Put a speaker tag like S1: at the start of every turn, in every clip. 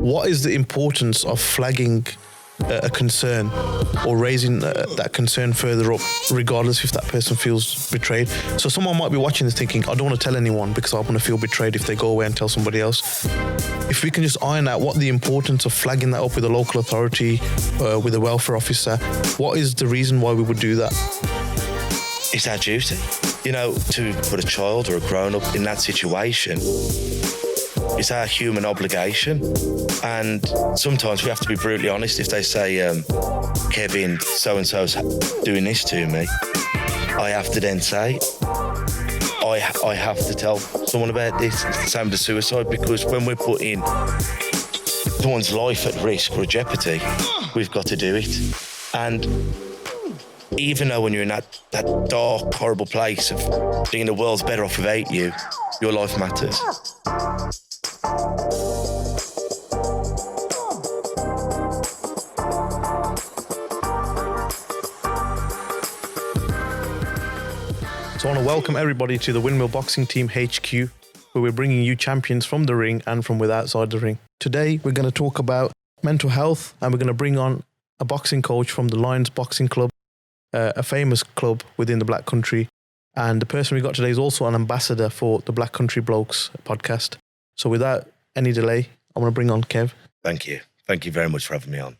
S1: What is the importance of flagging a concern or raising that concern further up, regardless if that person feels betrayed? So someone might be watching this thinking, I don't want to tell anyone because I want to feel betrayed if they go away and tell somebody else. If we can just iron out what the importance of flagging that up with a local authority, with a welfare officer, what is the reason why we would do that?
S2: It's our duty, to put a child or a grown-up in that situation. It's our human obligation. And sometimes we have to be brutally honest. If they say, Kevin, so-and-so's doing this to me, I have to then say, I have to tell someone about this. It's the same with suicide, because when we're putting someone's life at risk or jeopardy, we've got to do it. And even though when you're in that dark, horrible place of being the world's better off without you, your life matters.
S1: So I want to welcome everybody to the Windmill Boxing Team HQ, where we're bringing you champions from the ring and from outside the ring. Today, we're going to talk about mental health, and we're going to bring on a boxing coach from the Lions Boxing Club, a famous club within the Black Country. And the person we got today is also an ambassador for the Black Country Blokes podcast. So without any delay, I want to bring on Kev.
S2: Thank you. Thank you very much for having me on.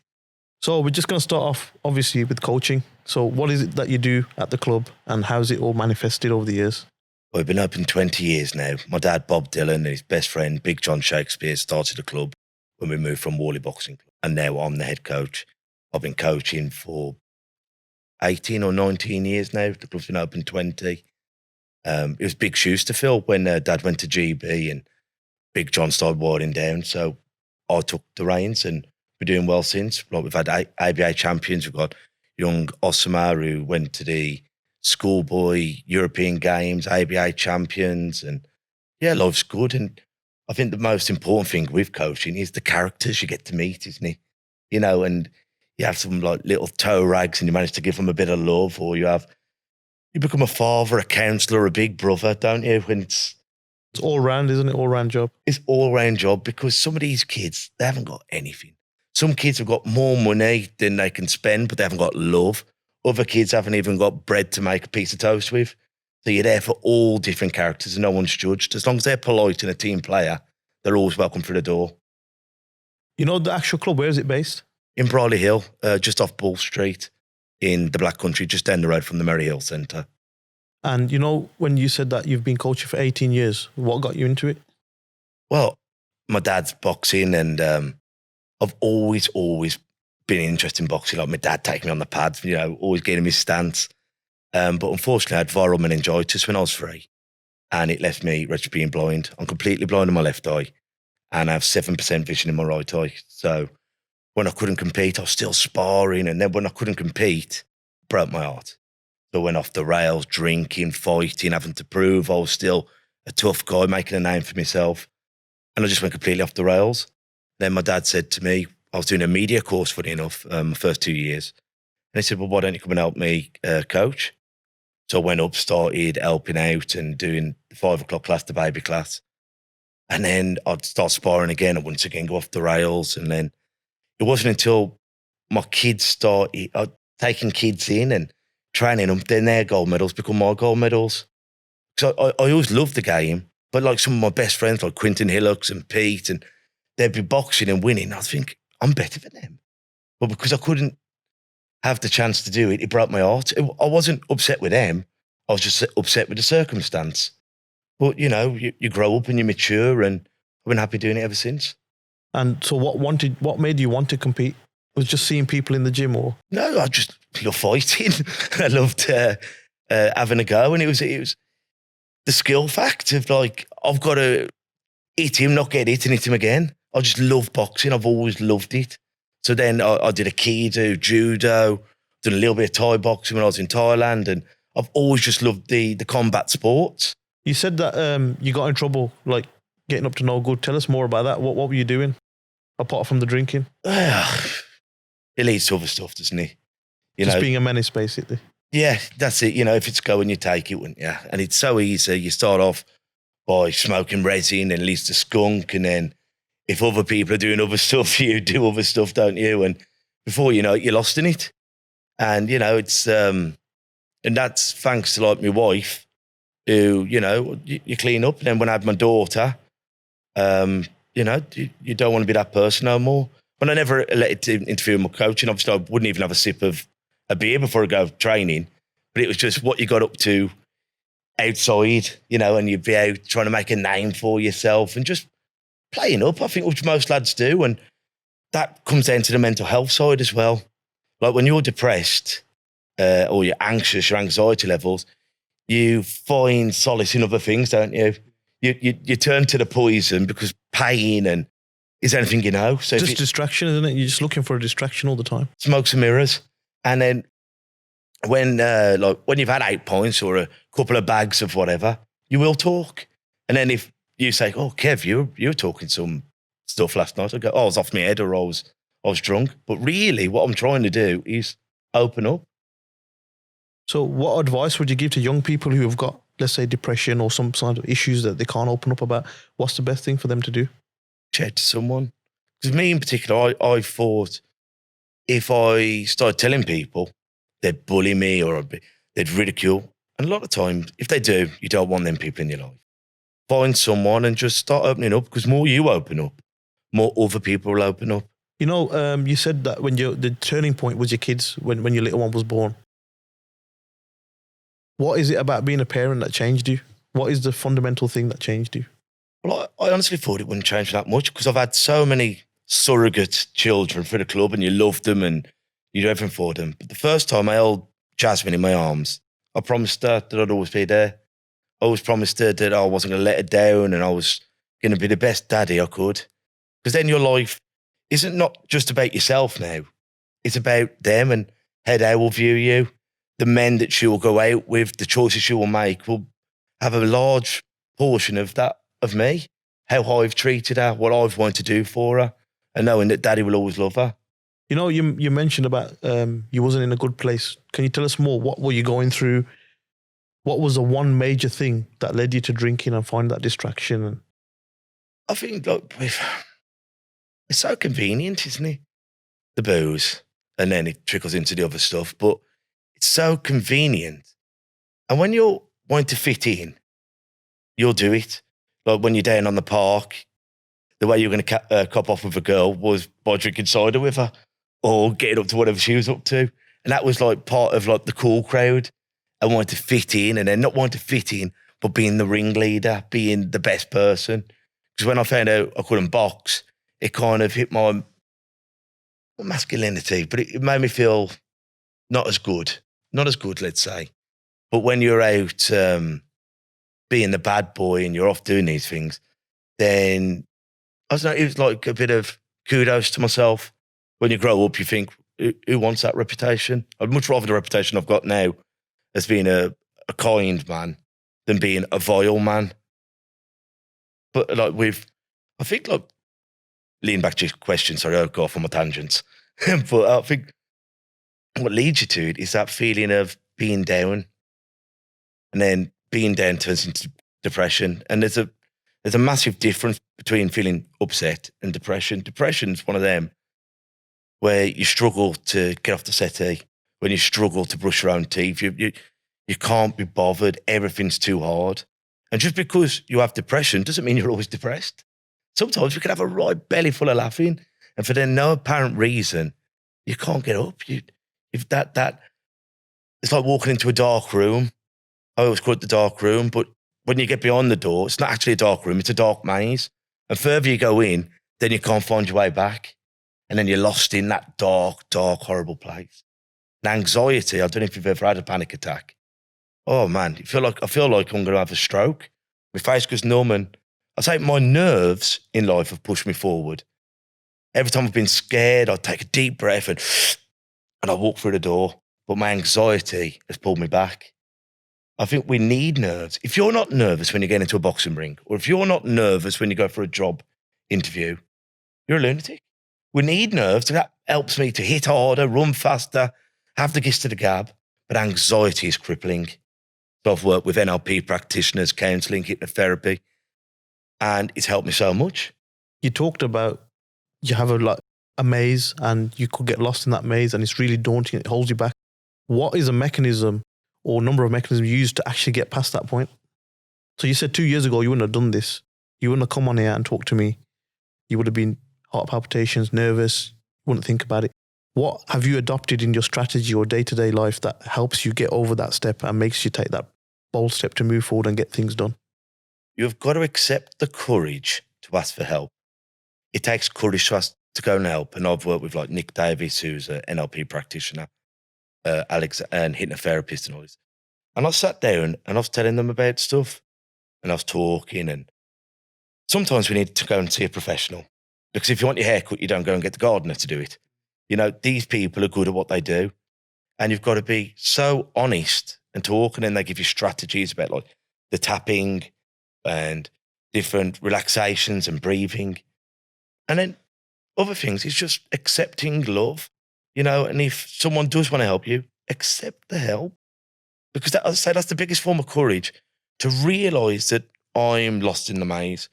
S1: So we're just going to start off, obviously, with coaching. So what is it that you do at the club, and how's it all manifested over the years?
S2: Well, we've been open 20 years now. My dad, Bob Dhillion, and his best friend, Big John Shakespeare, started the club when we moved from Whalley Boxing Club. And now I'm the head coach. I've been coaching for 18 or 19 years now. The club's been open 20. It was big shoes to fill when Dad went to GB and Big John started winding down. So I took the reins, and we're doing well since. Like, we've had ABA champions. We've got young Osama, who went to the schoolboy European Games, ABA champions. And yeah, life's good. And I think the most important thing with coaching is the characters you get to meet, isn't it? And you have some like little toe rags and you manage to give them a bit of love, or you become a father, a counsellor, a big brother, don't you? When it's
S1: all round, isn't it? All round job.
S2: It's all round job, because some of these kids, they haven't got anything. Some kids have got more money than they can spend, but they haven't got love. Other kids haven't even got bread to make a piece of toast with. So you're there for all different characters and no one's judged. As long as they're polite and a team player, they're always welcome through the door.
S1: The actual club, where is it based?
S2: In Brawley Hill, just off Bull Street in the Black Country, just down the road from the Merry Hill Centre.
S1: And when you said that you've been coaching for 18 years, what got you into it?
S2: Well, my dad's boxing, and I've always been interested in boxing. Like, my dad taking me on the pads, always getting his stance. But unfortunately, I had viral meningitis when I was 3, and it left me wretched being blind. I'm completely blind in my left eye, and I have 7% vision in my right eye. So when I couldn't compete, I was still sparring. And then when I couldn't compete, it broke my heart. So I went off the rails, drinking, fighting, having to prove I was still a tough guy, making a name for myself. And I just went completely off the rails. Then my dad said to me, I was doing a media course, funny enough, my first 2 years. And he said, well, why don't you come and help me coach? So I went up, started helping out and doing the 5 o'clock class, the baby class. And then I'd start sparring again and once again go off the rails. And then it wasn't until my kids started taking kids in and training them, then their gold medals become my gold medals. So I always loved the game, but like some of my best friends like Quinton Hillocks and Pete, and they'd be boxing and winning. I think I'm better than them. But because I couldn't have the chance to do it, it broke my heart. I wasn't upset with them. I was just upset with the circumstance. But, you grow up and you mature, and I've been happy doing it ever since.
S1: And so what made you want to compete? Was it just seeing people in the gym, or?
S2: No, I just love fighting. I loved having a go. And it was the skill fact of like, I've got to hit him, not get hit, and hit him again. I just love boxing. I've always loved it. So then I did Aikido, judo, done a little bit of Thai boxing when I was in Thailand, and I've always just loved the combat sports.
S1: You said that you got in trouble, like getting up to no good. Tell us more about that. What were you doing apart from the drinking?
S2: It leads to other stuff, doesn't it?
S1: Just being a menace, basically.
S2: Yeah, that's it. If it's going, you take it, wouldn't you? And it's so easy. You start off by smoking resin and leads to skunk, and then if other people are doing other stuff, you do other stuff, don't you? And before you know it, you're lost in it. And, you know, it's, and that's thanks to like my wife who, you know, you clean up. And then when I had my daughter, you know, you don't want to be that person no more. But I never let it interfere with my coaching. Obviously, I wouldn't even have a sip of a beer before I go training. But it was just what you got up to outside, you know, and you'd be out trying to make a name for yourself and just playing up, I think, which most lads do. And that comes down to the mental health side as well. Like when you're depressed or you're anxious, your anxiety levels, you find solace in other things, don't you? You turn to the poison because pain and is anything you know. So
S1: just distraction, isn't it? You're just looking for a distraction all the time.
S2: Smokes and mirrors. And then when you've had 8 points or a couple of bags of whatever, you will talk. And then if you say, "Oh, Kev, you were talking some stuff last night," I go, "Oh, I was off my head or I was drunk." But really, what I'm trying to do is open up.
S1: So what advice would you give to young people who have got, let's say, depression or some sort of issues that they can't open up about? What's the best thing for them to do?
S2: Chat to someone. Because me in particular, I thought if I started telling people, they'd bully me or they'd ridicule. And a lot of times, if they do, you don't want them people in your life. Find someone and just start opening up, because more you open up, more other people will open up.
S1: You know, you said that when the turning point was your kids, when your little one was born. What is it about being a parent that changed you? What is the fundamental thing that changed you?
S2: Well, I honestly thought it wouldn't change that much because I've had so many surrogate children for the club and you love them and you do everything for them. But the first time I held Jasmine in my arms, I promised her that I'd always be there. I always promised her that I wasn't going to let her down and I was going to be the best daddy I could. Because then your life isn't not just about yourself now. It's about them and how they will view you. The men that she will go out with, the choices she will make will have a large portion of that, of me, how I've treated her, what I've wanted to do for her, and knowing that daddy will always love her.
S1: You know, you mentioned about you wasn't in a good place. Can you tell us more? What were you going through? What was the one major thing that led you to drinking and find that distraction?
S2: I think it's so convenient, isn't it? The booze, and then it trickles into the other stuff, but it's so convenient. And when you're wanting to fit in, you'll do it. Like when you're down on the park, the way you're going to cop off with a girl was by drinking cider with her or getting up to whatever she was up to. And that was like part of like the cool crowd and wanting to fit in, and then not wanting to fit in, but being the ringleader, being the best person. Because when I found out I couldn't box, it kind of hit my masculinity, but it made me feel not as good, let's say. But when you're out being the bad boy and you're off doing these things, then I don't know, it was like a bit of kudos to myself. When you grow up, you think, who wants that reputation? I'd much rather the reputation I've got now as being a kind man than being a vile man. But like I think like, leaning back to your question, sorry, I'll go off on my tangents. But I think what leads you to it is that feeling of being down, and then being down turns into depression. And there's a massive difference between feeling upset and depression. Depression's one of them where you struggle to get off the settee, when you struggle to brush your own teeth, you can't be bothered, everything's too hard. And just because you have depression doesn't mean you're always depressed. Sometimes you can have a right belly full of laughing, and for then no apparent reason, you can't get up. If that it's like walking into a dark room. I always call it the dark room, but when you get beyond the door, it's not actually a dark room, it's a dark maze. And further you go in, then you can't find your way back. And then you're lost in that dark, horrible place. And anxiety, I don't know if you've ever had a panic attack. Oh man, I feel like I'm going to have a stroke. My face goes numb, and I say my nerves in life have pushed me forward. Every time I've been scared, I take a deep breath and I walk through the door. But my anxiety has pulled me back. I think we need nerves. If you're not nervous when you get into a boxing ring, or if you're not nervous when you go for a job interview, you're a lunatic. We need nerves. That helps me to hit harder, run faster, have the gist of the gab. But anxiety is crippling. So I've worked with NLP practitioners, counselling, hypnotherapy, and it's helped me so much.
S1: You talked about you have a maze and you could get lost in that maze and it's really daunting. It holds you back. What is a mechanism or number of mechanisms used to actually get past that point? So you said 2 years ago you wouldn't have done this. You wouldn't have come on here and talked to me. You would have been heart palpitations, nervous, wouldn't think about it. What have you adopted in your strategy or day-to-day life that helps you get over that step and makes you take that bold step to move forward and get things done?
S2: You've got to accept the courage to ask for help. It takes courage to ask to go and help. And I've worked with like Nick Davis, who's an NLP practitioner, Alex, and hypnotherapist and all this. And I sat down and I was telling them about stuff and I was talking. And sometimes we need to go and see a professional, because if you want your hair cut, you don't go and get the gardener to do it. You know, these people are good at what they do. And you've got to be so honest and talk. And then they give you strategies about like the tapping and different relaxations and breathing. And then other things is just accepting love, you know, and if someone does want to help you, accept the help. Because that, as I say, that's the biggest form of courage, to realise that I'm lost in the maze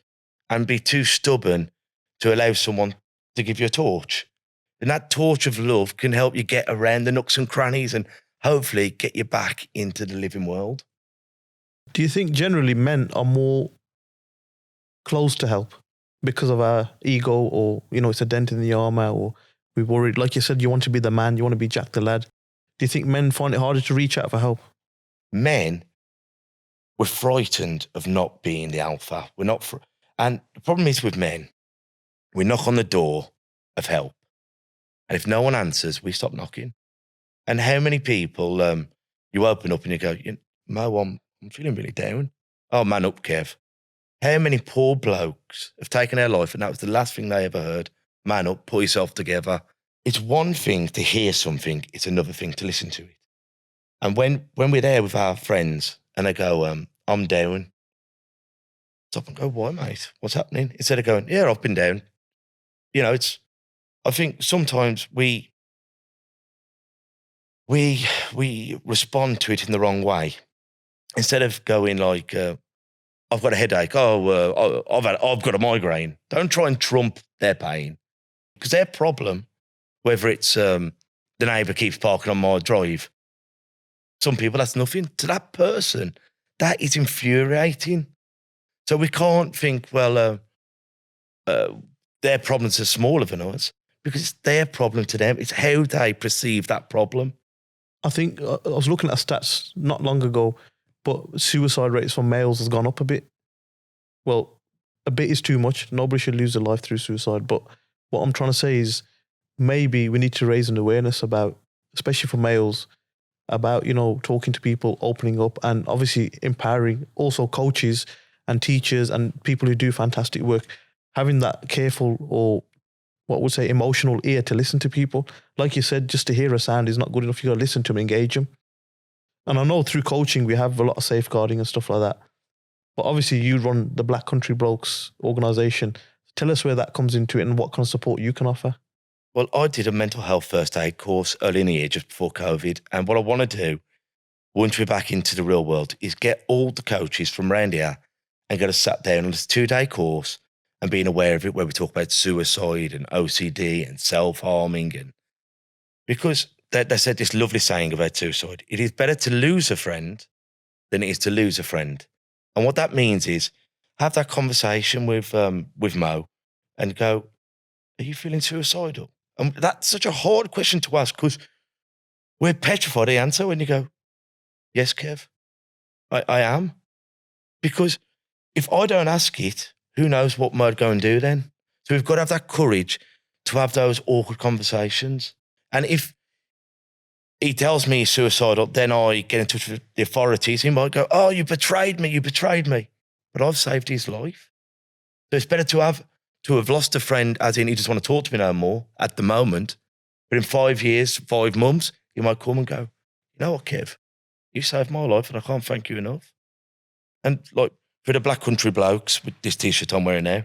S2: and be too stubborn to allow someone to give you a torch. And that torch of love can help you get around the nooks and crannies and hopefully get you back into the living world.
S1: Do you think generally men are more close to help because of our ego, or, you know, it's a dent in the armor, or we're worried? Like you said, you want to be the man, you want to be Jack the lad. Do you think men find it harder to reach out for help?
S2: Men, we're frightened of not being the alpha. We're not, and the problem is with men, we knock on the door of help. And if no one answers, we stop knocking. And how many people you open up and you go, Mo, I'm feeling really down. Oh, man up, Kev. How many poor blokes have taken their life and that was the last thing they ever heard? Man up, pull yourself together. It's one thing to hear something, it's another thing to listen to it. And when we're there with our friends and they go, I'm down, stop and go, why, mate? What's happening? Instead of going, yeah, I've been down. You know, I think sometimes we respond to it in the wrong way. Instead of going like, I've got a headache, I've got a migraine. Don't try and trump their pain, because their problem, whether it's the neighbour keeps parking on my drive, some people, that's nothing. To that person, that is infuriating. So we can't think, well, their problems are smaller than us, because it's their problem to them. It's how they perceive that problem.
S1: I think I was looking at stats not long ago, but suicide rates for males has gone up a bit. Well, a bit is too much. Nobody should lose their life through suicide. But what I'm trying to say is maybe we need to raise an awareness about, especially for males, about, you know, talking to people, opening up, and obviously empowering also coaches and teachers and people who do fantastic work, having that careful, or what would say emotional ear to listen to people. Like you said, just to hear a sound is not good enough. You got to listen to them, engage them. And I know through coaching we have a lot of safeguarding and stuff like that. But obviously you run the Black Country Blokes organisation. Tell us where that comes into it and what kind of support you can offer.
S2: Well, I did a mental health first aid course early in the year, just before COVID. And what I want to do, once we're back into the real world, is get all the coaches from around here and get us sat down on this 2-day course and being aware of it, where we talk about suicide and OCD and self-harming. And because they said this lovely saying about suicide, it is better to lose a friend than it is to lose a friend. And what that means is have that conversation with Mo and go, are you feeling suicidal? And that's such a hard question to ask, because we're petrified of the answer when you go, yes, Kev, I am. Because if I don't ask it, who knows what Mo'd go and do then? So we've got to have that courage to have those awkward conversations. And if he tells me he's suicidal, then I get in touch with the authorities. He might go, oh, you betrayed me. But I've saved his life. So it's better to have lost a friend, as in he doesn't want to talk to me no more at the moment. But in 5 years, 5 months, he might come and go, you know what, Kev? You saved my life and I can't thank you enough. And like for the Black Country Blokes, with this T-shirt I'm wearing now,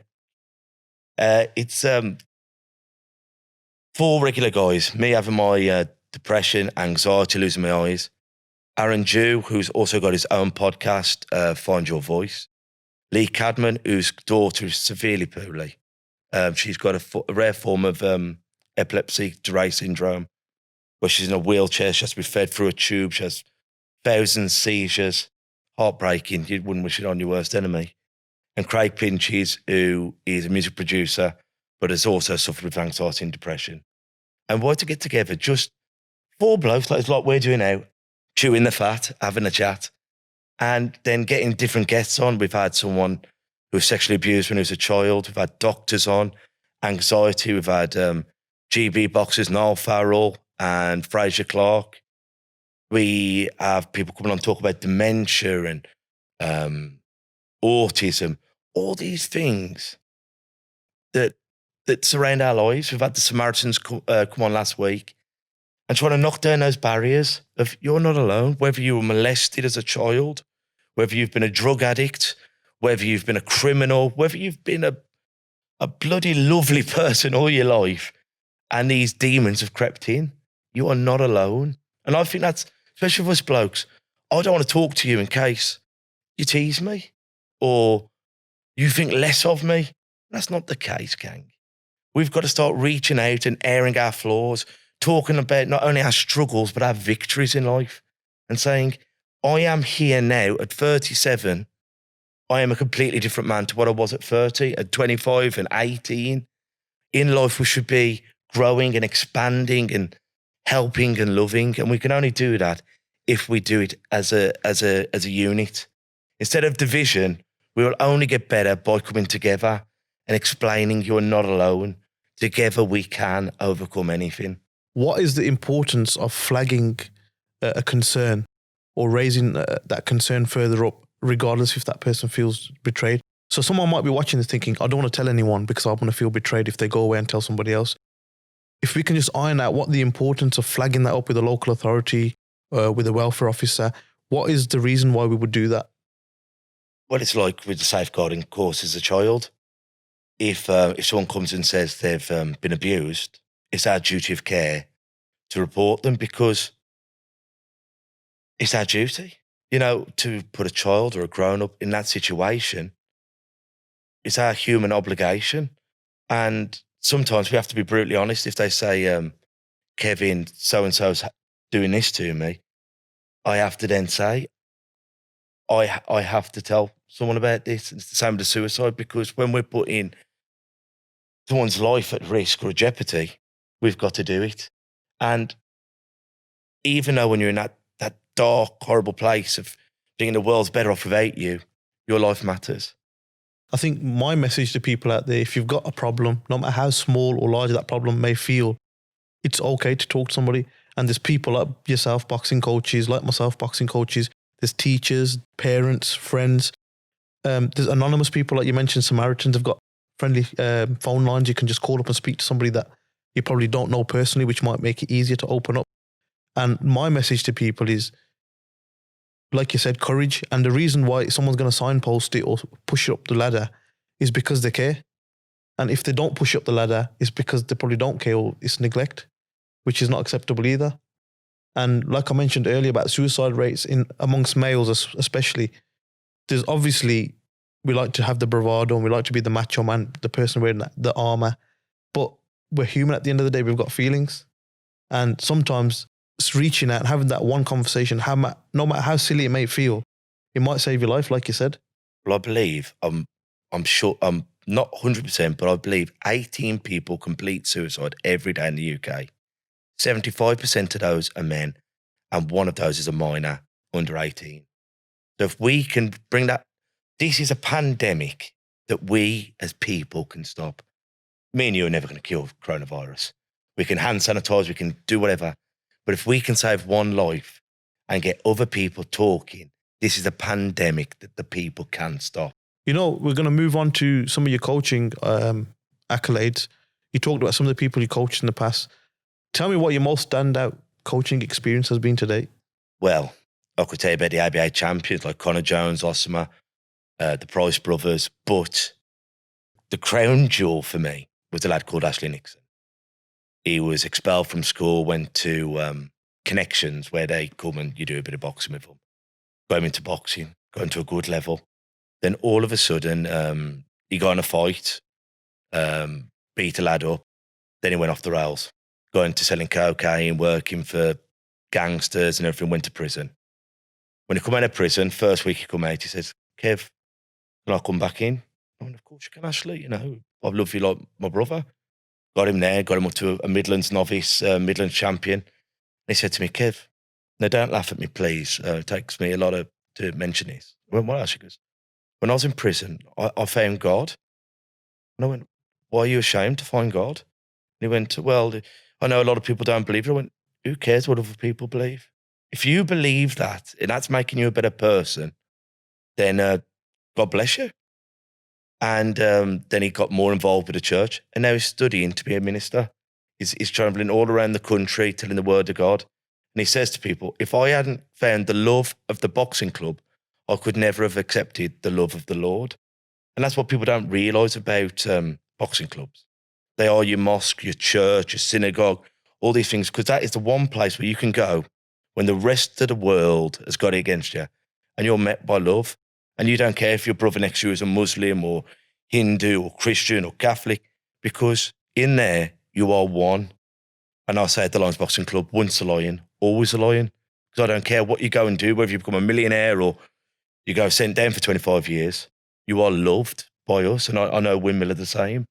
S2: it's 4 regular guys. Me having my depression, anxiety, losing my eyes. Aaron Dew, who's also got his own podcast, Find Your Voice. Lee Cadman, whose daughter is severely poorly. She's got a rare form of epilepsy, Dravet syndrome, where she's in a wheelchair. She has to be fed through a tube. She has thousands of seizures. Heartbreaking. You wouldn't wish it on your worst enemy. And Craig Pinches, who is a music producer, but has also suffered with anxiety and depression. And why to get together, just 4 blokes, like we're doing now, chewing the fat, having a chat, and then getting different guests on. We've had someone who was sexually abused when he was a child. We've had doctors on, anxiety. We've had GB boxers, Noel Farrell and Fraser Clark. We have people coming on to talk about dementia and autism, all these things that surround our lives. We've had the Samaritans come on last week and trying to knock down those barriers of you're not alone, whether you were molested as a child, whether you've been a drug addict, whether you've been a criminal, whether you've been a bloody lovely person all your life and these demons have crept in. You are not alone. And I think that's, especially for us blokes, I don't want to talk to you in case you tease me or you think less of me. That's not the case, gang. We've got to start reaching out and airing our flaws, talking about not only our struggles, but our victories in life and saying, I am here now at 37. I am a completely different man to what I was at 30, at 25 and 18. In life, we should be growing and expanding and helping and loving. And we can only do that if we do it as a unit. Instead of division, we will only get better by coming together and explaining you're not alone. Together we can overcome anything.
S1: What is the importance of flagging a concern or raising that concern further up, regardless if that person feels betrayed? So someone might be watching this thinking, I don't want to tell anyone because I'm going to feel betrayed if they go away and tell somebody else. If we can just iron out what the importance of flagging that up with a local authority, with a welfare officer, what is the reason why we would do that?
S2: Well, it's like with the safeguarding course as a child. If someone comes and says they've been abused, it's our duty of care to report them because it's our duty. You know, to put a child or a grown-up in that situation, it's our human obligation. And sometimes we have to be brutally honest. If they say, Kevin, so-and-so's doing this to me, I have to then say, I have to tell someone about this. It's the same with the suicide, because when we're putting someone's life at risk or jeopardy, we've got to do it. And even though when you're in that dark, horrible place of thinking the world's better off without you, your life matters.
S1: I think my message to people out there, if you've got a problem, no matter how small or large that problem may feel, it's okay to talk to somebody. And there's people like yourself, boxing coaches, like myself, boxing coaches. There's teachers, parents, friends. There's anonymous people, like you mentioned, Samaritans have got friendly phone lines. You can just call up and speak to somebody that you probably don't know personally, which might make it easier to open up. And my message to people is, like you said, courage. And the reason why someone's going to signpost it or push it up the ladder is because they care. And if they don't push up the ladder, it's because they probably don't care, or it's neglect, which is not acceptable either. And like I mentioned earlier about suicide rates amongst males especially, there's obviously, we like to have the bravado and we like to be the macho man, the person wearing the armor, but we're human at the end of the day. We've got feelings. And sometimes it's reaching out and having that one conversation, no matter how silly it may feel, it might save your life, like you said.
S2: Well, I believe, I'm sure, I'm not 100%, but I believe 18 people complete suicide every day in the UK. 75% of those are men, and one of those is a minor under 18. So if we can bring that, this is a pandemic that we as people can stop. Me and you are never going to cure coronavirus. We can hand sanitize, we can do whatever. But if we can save one life and get other people talking, this is a pandemic that the people can stop.
S1: You know, we're going to move on to some of your coaching accolades. You talked about some of the people you coached in the past. Tell me what your most standout coaching experience has been to date.
S2: Well, I could tell you about the ABA champions like Connor Jones, Osama, the Price brothers, but the crown jewel for me was a lad called Ashley Nixon. He was expelled from school, went to Connections, where they come and you do a bit of boxing with them. Got him into boxing, got into a good level. Then all of a sudden, he got in a fight beat a lad up. Then he went off the rails, going to selling cocaine, working for gangsters and everything, went to prison. When he come out of prison, first week he come out, he says, Kev, can I come back in? I went, of course you can, Ashley, you know, I love you like my brother. Got him there, got him up to a Midlands novice, Midlands champion. And he said to me, Kev, now don't laugh at me, please. It takes me a lot to mention this. I went, what else? He goes, when I was in prison, I found God. And I went, why are you ashamed to find God? And he went, well, I know a lot of people don't believe it. I went, who cares what other people believe? If you believe that, and that's making you a better person, then God bless you. And then he got more involved with the church, and now he's studying to be a minister. He's traveling all around the country, telling the word of God. And he says to people, if I hadn't found the love of the boxing club, I could never have accepted the love of the Lord. And that's what people don't realise about boxing clubs. They are your mosque, your church, your synagogue, all these things, because that is the one place where you can go when the rest of the world has got it against you, and you're met by love. And you don't care if your brother next to you is a Muslim or Hindu or Christian or Catholic, because in there you are one. And I say at the Lions Boxing Club, once a lion, always a lion. Because I don't care what you go and do, whether you become a millionaire or you go sent down for 25 years, you are loved by us. And I know Windmill are the same.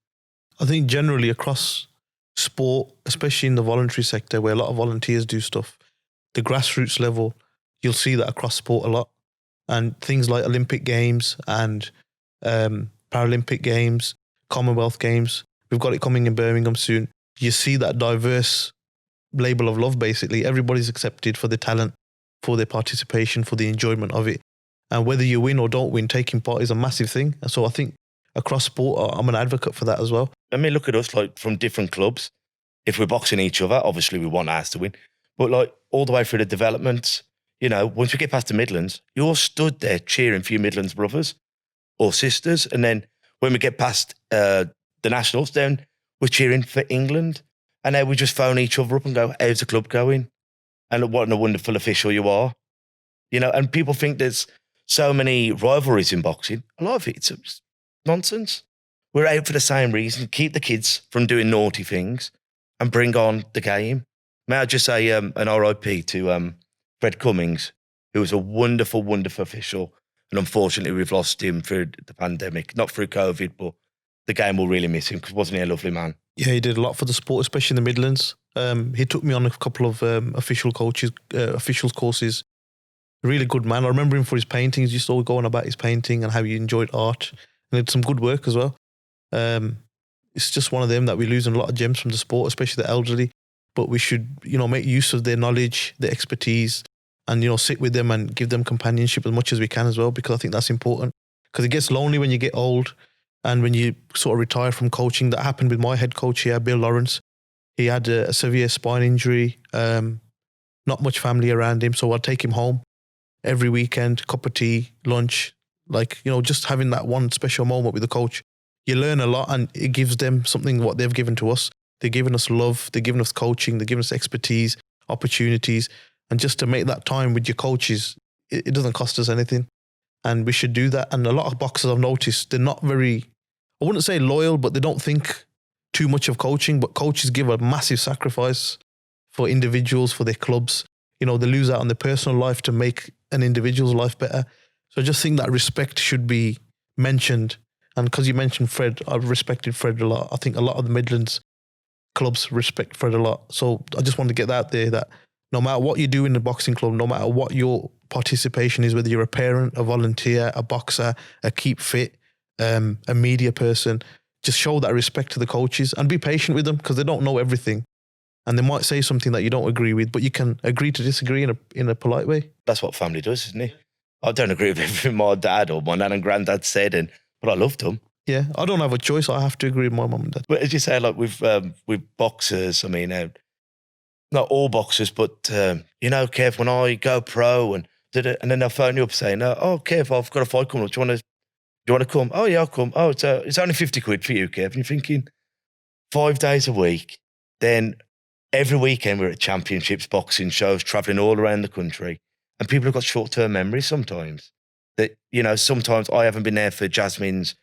S1: I think generally across sport, especially in the voluntary sector where a lot of volunteers do stuff, the grassroots level, you'll see that across sport a lot. And things like Olympic Games and Paralympic Games, Commonwealth Games, we've got it coming in Birmingham soon. You see that diverse label of love, basically. Everybody's accepted for their talent, for their participation, for the enjoyment of it. And whether you win or don't win, taking part is a massive thing. And so I think across sport, I'm an advocate for that as well.
S2: I mean, look at us, like from different clubs. If we're boxing each other, obviously we want ours to win. But like all the way through the development, you know, once we get past the Midlands, you all stood there cheering for your Midlands brothers or sisters. And then when we get past the Nationals, then we're cheering for England. And then we just phone each other up and go, how's the club going? And what a wonderful official you are. You know, and people think there's so many rivalries in boxing. A lot of it's nonsense. We're out for the same reason, keep the kids from doing naughty things and bring on the game. May I just say an RIP to Fred Cummings, who was a wonderful, wonderful official. And unfortunately, we've lost him through the pandemic, not through COVID, but the game will really miss him because wasn't he a lovely man? Yeah,
S1: he did a lot for the sport, especially in the Midlands. He took me on a couple of officials courses. Really good man. I remember him for his paintings. He used to always go on about his painting and how he enjoyed art. And did some good work as well. It's just one of them that we're losing a lot of gems from the sport, especially the elderly. But we should, you know, make use of their knowledge, their expertise, and, you know, sit with them and give them companionship as much as we can as well, because I think that's important. Because it gets lonely when you get old and when you sort of retire from coaching. That happened with my head coach here, Bill Lawrence. He had a severe spine injury, not much family around him. So I'd take him home every weekend, cup of tea, lunch, like, you know, just having that one special moment with the coach. You learn a lot and it gives them something what they've given to us. They're giving us love, they're giving us coaching, they're giving us expertise, opportunities. And just to make that time with your coaches, it doesn't cost us anything. And we should do that. And a lot of boxers I've noticed, they're not very, I wouldn't say loyal, but they don't think too much of coaching. But coaches give a massive sacrifice for individuals, for their clubs. You know, they lose out on their personal life to make an individual's life better. So I just think that respect should be mentioned. And because you mentioned Fred, I've respected Fred a lot. I think a lot of the Midlands clubs respect Fred a lot. So I just want to get that out there that no matter what you do in the boxing club, no matter what your participation is, whether you're a parent, a volunteer, a boxer, a keep fit, a media person, just show that respect to the coaches and be patient with them because they don't know everything. And they might say something that you don't agree with, but you can agree to disagree in a polite way.
S2: That's what family does, isn't it? I don't agree with everything my dad or my nan and granddad said, but I loved them.
S1: Yeah, I don't have a choice. I have to agree with my mum and dad.
S2: But as you say, like with boxers, I mean, not all boxers, but, you know, Kev, when I go pro and then they'll phone you up saying, oh, Kev, I've got a fight coming up. Do you want to come? Oh, yeah, I'll come. Oh, it's only 50 quid for you, Kev. And you're thinking 5 days a week. Then every weekend we're at championships, boxing shows, traveling all around the country. And people have got short-term memories sometimes. That, you know, sometimes I haven't been there for Jasmine's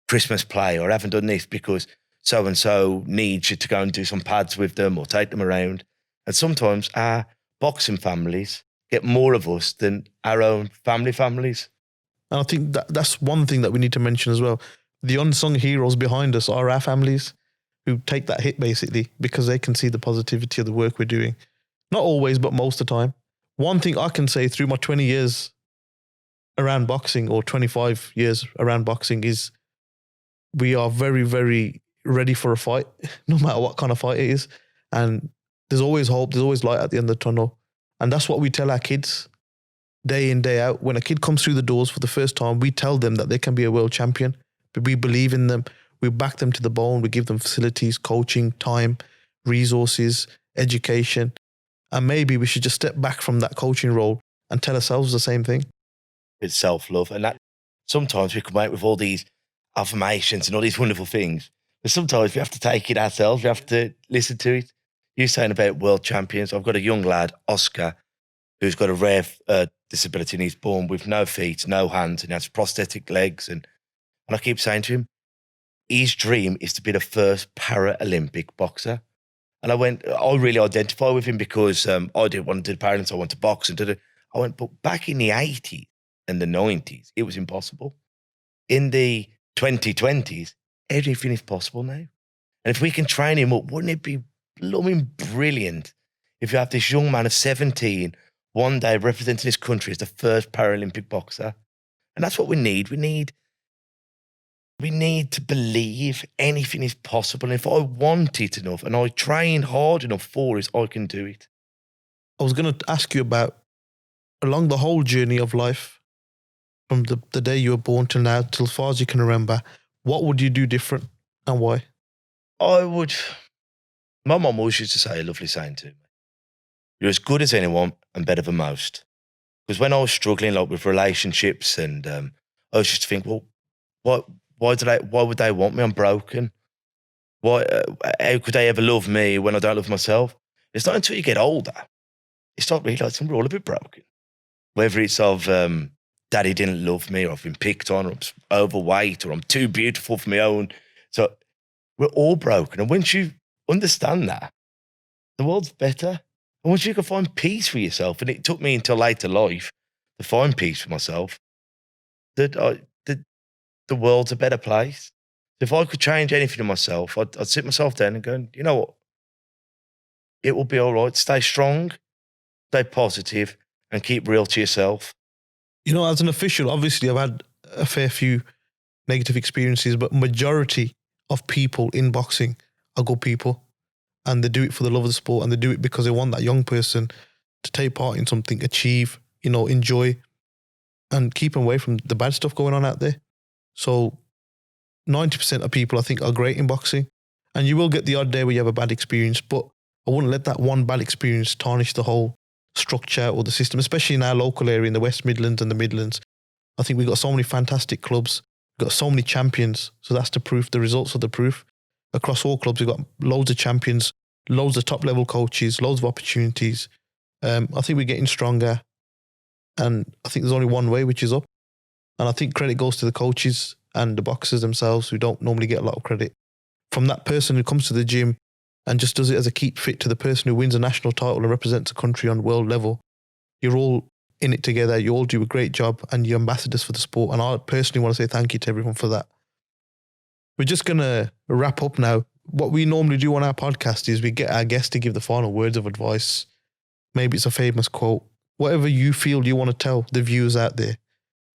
S2: Christmas play or I haven't done this because so-and-so needs you to go and do some pads with them or take them around. And sometimes our boxing families get more of us than our own families.
S1: And I think that's one thing that we need to mention as well. The unsung heroes behind us are our families who take that hit basically because they can see the positivity of the work we're doing. Not always, but most of the time. One thing I can say through my 20 years around boxing or 25 years around boxing is we are very, very ready for a fight, no matter what kind of fight it is. And there's always hope, there's always light at the end of the tunnel. And that's what we tell our kids day in, day out. When a kid comes through the doors for the first time, we tell them that they can be a world champion. But we believe in them. We back them to the bone. We give them facilities, coaching, time, resources, education. And maybe we should just step back from that coaching role and tell ourselves the same thing.
S2: It's self-love. And that sometimes we come out with all these affirmations and all these wonderful things. But sometimes we have to take it ourselves. We have to listen to it. You're saying about world champions. I've got a young lad, Oscar, who's got a rare disability and he's born with no feet, no hands, and he has prosthetic legs. And I keep saying to him, his dream is to be the first Paralympic boxer. And I really identify with him because I didn't want to do the Paralympics. I want to box and do it. I went, but back in the 80s and the 90s, it was impossible. In the 2020s, everything is possible now. And if we can train him up, wouldn't it be blooming brilliant if you have this young man of 17 one day representing his country as the first Paralympic boxer? And that's what we need. We need to believe anything is possible. And if I want it enough and I train hard enough for it, I can do it.
S1: I was going to ask you about, along the whole journey of life, from the day you were born till now, till as far as you can remember, what would you do different and why?
S2: My mum always used to say a lovely saying to me, you're as good as anyone and better than most. Because when I was struggling like with relationships and I was just to think, well, why would they want me? I'm broken. How could they ever love me when I don't love myself? It's not until you get older, you start realising we're all a bit broken. Whether it's of daddy didn't love me, or I've been picked on, or I'm overweight, or I'm too beautiful for my own. So we're all broken. And once you understand that, the world's better. And once you can find peace for yourself, and it took me until later life to find peace for myself, that the world's a better place. If I could change anything in myself, I'd sit myself down and go, you know what? It will be all right. Stay strong, stay positive, and keep real to yourself.
S1: You know, as an official, obviously I've had a fair few negative experiences, but majority of people in boxing are good people. And they do it for the love of the sport, and they do it because they want that young person to take part in something, achieve, enjoy, and keep them away from the bad stuff going on out there. So 90% of people, I think, are great in boxing. And you will get the odd day where you have a bad experience, but I wouldn't let that one bad experience tarnish the whole structure or the system, especially in our local area in the West Midlands and the Midlands. I think we've got so many fantastic clubs, we've got so many champions. So that's the proof, the results are the proof. Across all clubs, we've got loads of champions, loads of top level coaches, loads of opportunities. I think we're getting stronger, and I think there's only one way, which is up. And I think credit goes to the coaches and the boxers themselves, who don't normally get a lot of credit. From that person who comes to the gym and just does it as a keep fit to the person who wins a national title and represents a country on world level, you're all in it together. You all do a great job, and you're ambassadors for the sport. And I personally want to say thank you to everyone for that. We're just going to wrap up now. What we normally do on our podcast is we get our guests to give the final words of advice. Maybe it's a famous quote. Whatever you feel you want to tell the viewers out there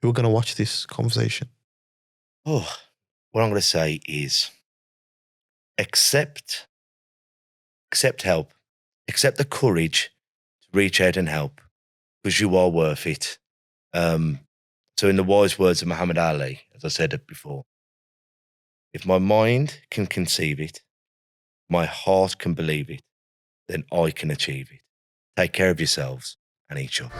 S1: who are going to watch this conversation.
S2: Oh, what I'm going to say is accept help. Accept the courage to reach out and help, because you are worth it. So in the wise words of Muhammad Ali, as I said it before, if my mind can conceive it, my heart can believe it, then I can achieve it. Take care of yourselves and each other.